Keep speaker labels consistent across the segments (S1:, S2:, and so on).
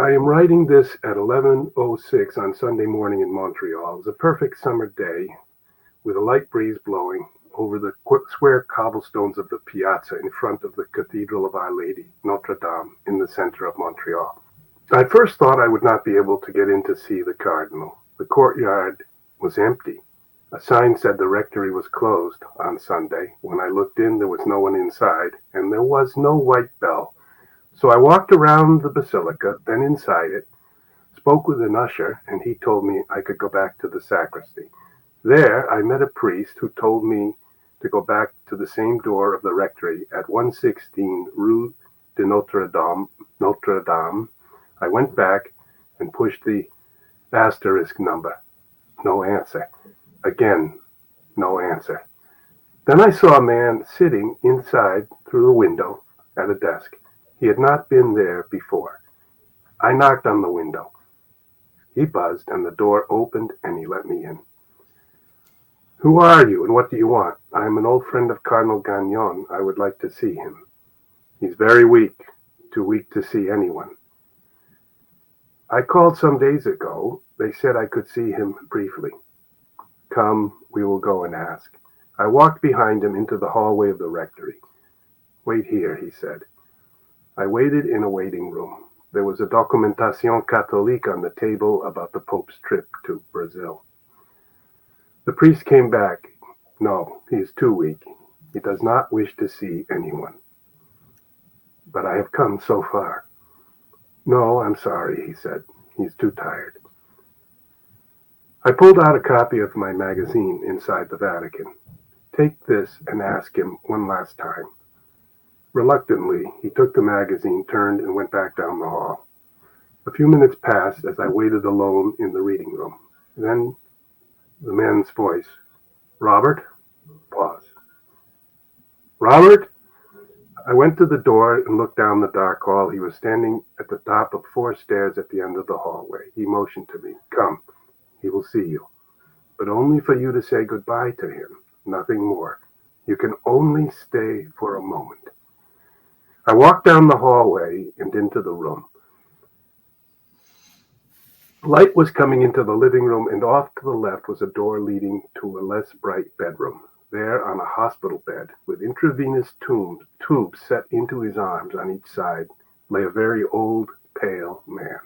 S1: I am writing this at 11:06 on Sunday morning in Montreal. It was a perfect summer day with a light breeze blowing over the square cobblestones of the piazza in front of the Cathedral of Our Lady, Notre Dame, in the center of Montreal. I first thought I would not be able to get in to see the Cardinal. The courtyard was empty. A sign said the rectory was closed on Sunday. When I looked in, there was no one inside, and there was no white bell. So I walked around the basilica, then inside it, spoke with an usher, and he told me I could go back to the sacristy. There I met a priest who told me to go back to the same door of the rectory at 116 Rue de Notre Dame. I went back and pushed the asterisk number. No answer. Again, no answer. Then I saw a man sitting inside through the window at a desk. He had not been there before. I knocked on the window. He buzzed, and the door opened, and he let me in. "Who are you, and what do you want?" "I am an old friend of Cardinal Gagnon. I would like to see him." "He's very weak, too weak to see anyone." "I called some days ago. They said I could see him briefly." "Come, we will go and ask." I walked behind him into the hallway of the rectory. "Wait here," he said. I waited in a waiting room. There was a Documentation Catholique on the table about the Pope's trip to Brazil. The priest came back. "No, he is too weak. He does not wish to see anyone." "But I have come so far." "No, I'm sorry," he said. "He's too tired." I pulled out a copy of my magazine inside the Vatican. "Take this and ask him one last time." Reluctantly, he took the magazine, turned, and went back down the hall. A few minutes passed as I waited alone in the reading room. Then the man's voice. "Robert?" Pause. "Robert?" I went to the door and looked down the dark hall. He was standing at the top of 4 stairs at the end of the hallway. He motioned to me. "Come, he will see you. But only for you to say goodbye to him. Nothing more. You can only stay for a moment." I walked down the hallway and into the room. Light was coming into the living room, and off to the left was a door leading to a less bright bedroom. There, on a hospital bed, with intravenous tubes set into his arms on each side, lay a very old, pale man.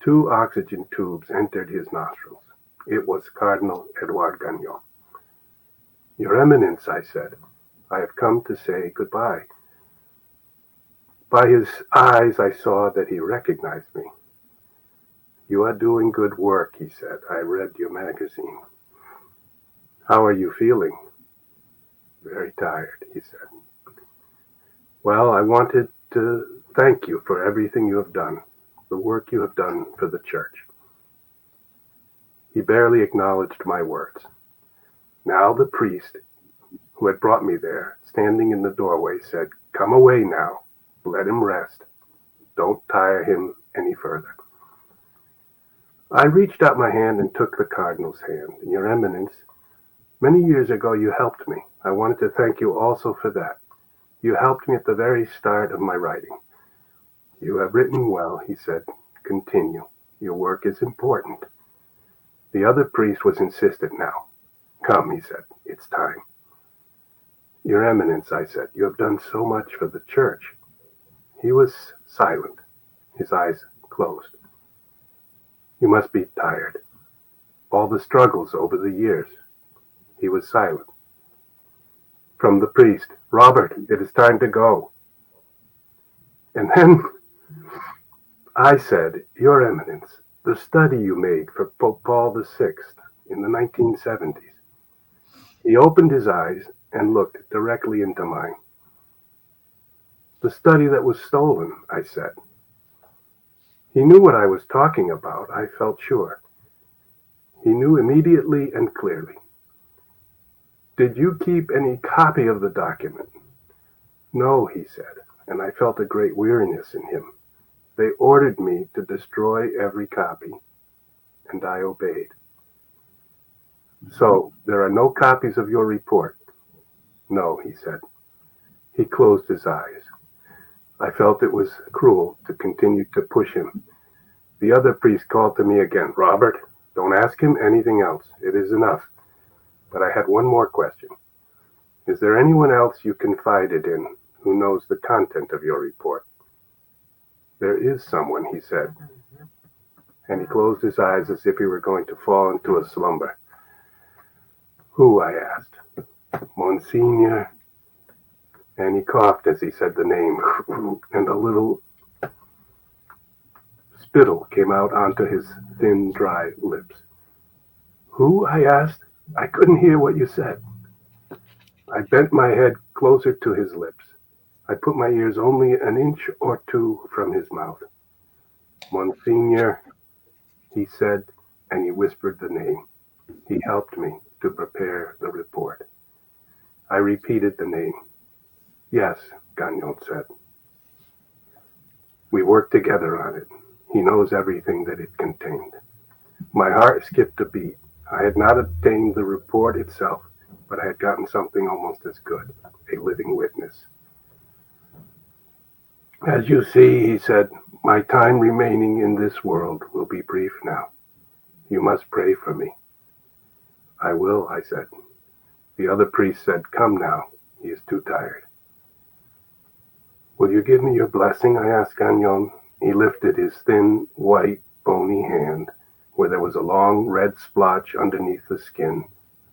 S1: 2 oxygen tubes entered his nostrils. It was Cardinal Edouard Gagnon. "Your Eminence," I said, "I have come to say goodbye." By his eyes, I saw that he recognized me. "You are doing good work," he said. "I read your magazine." "How are you feeling?" "Very tired," he said. "Well, I wanted to thank you for everything you have done, the work you have done for the church." He barely acknowledged my words. Now the priest, who had brought me there, standing in the doorway, said, "Come away now. Let him rest. Don't tire him any further." I reached out my hand and took the Cardinal's hand. "Your Eminence, many years ago you helped me. I wanted to thank you also for that. You helped me at the very start of my writing." "You have written well," he said. "Continue. Your work is important." The other priest was insistent now. "Come," he said. "It's time." "Your Eminence," I said, "you have done so much for the church." He was silent, his eyes closed. "You must be tired. All the struggles over the years." He was silent. From the priest, "Robert, it is time to go." And then I said, "Your Eminence, the study you made for Pope Paul VI in the 1970s. He opened his eyes and looked directly into mine. "The study that was stolen," I said. He knew what I was talking about, I felt sure. He knew immediately and clearly. "Did you keep any copy of the document?" "No," he said, and I felt a great weariness in him. "They ordered me to destroy every copy, and I obeyed." "So, there are no copies of your report?" "No," he said. He closed his eyes. I felt it was cruel to continue to push him. The other priest called to me again. Robert, don't ask him anything else. It is enough. But I had one more question. Is there anyone else you confided in who knows the content of your report? There is someone, he said, and he closed his eyes as if he were going to fall into a slumber. Who? I asked. Monsignor. And he coughed as he said the name, and a little spittle came out onto his thin, dry lips. Who? I asked. I couldn't hear what you said. I bent my head closer to his lips. I put my ears only an inch or two from his mouth. Monsignor, he said, and he whispered the name. He helped me to prepare the report. I repeated the name. Yes, Gagnon said. We worked together on it. He knows everything that it contained. My heart skipped a beat. I had not obtained the report itself, but I had gotten something almost as good, a living witness. As you see, he said, my time remaining in this world will be brief now. You must pray for me. I will, I said. The other priest said, come now. He is too tired. Will you give me your blessing? I asked Gagnon. He lifted his thin, white, bony hand, where there was a long red splotch underneath the skin,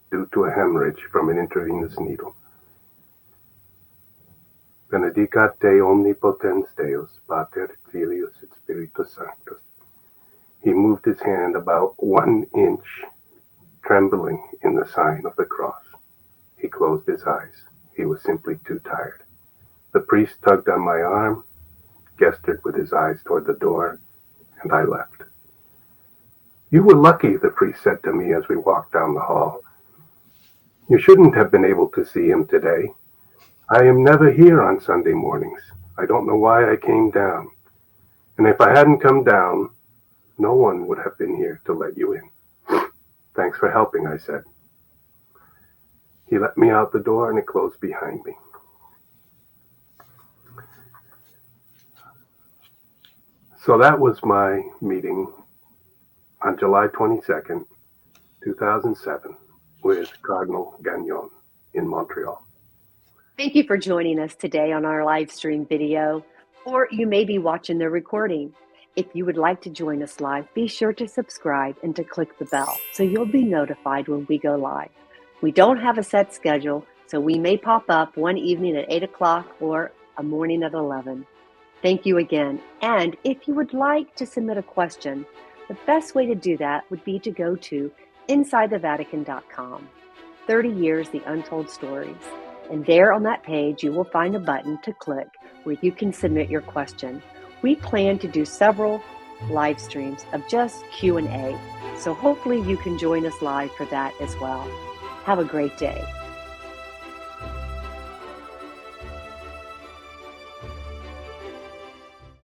S1: due to a hemorrhage from an intravenous needle. Benedicat te omnipotens Deus, Pater, Filius, et Spiritus Sanctus. He moved his hand about 1 inch, trembling in the sign of the cross. He closed his eyes. He was simply too tired. The priest tugged on my arm, gestured with his eyes toward the door, and I left. You were lucky, the priest said to me as we walked down the hall. You shouldn't have been able to see him today. I am never here on Sunday mornings. I don't know why I came down. And if I hadn't come down, no one would have been here to let you in. Thanks for helping, I said. He let me out the door and it closed behind me. So that was my meeting on July 22nd, 2007, with Cardinal Gagnon in Montreal.
S2: Thank you for joining us today on our live stream video, or you may be watching the recording. If you would like to join us live, be sure to subscribe and to click the bell so you'll be notified when we go live. We don't have a set schedule, so we may pop up one evening at 8 o'clock or a morning at 11. Thank you again. And if you would like to submit a question, the best way to do that would be to go to InsideTheVatican.com. 30 Years, The Untold Stories. And there on that page, you will find a button to click where you can submit your question. We plan to do several live streams of just Q&A, so hopefully you can join us live for that as well. Have a great day.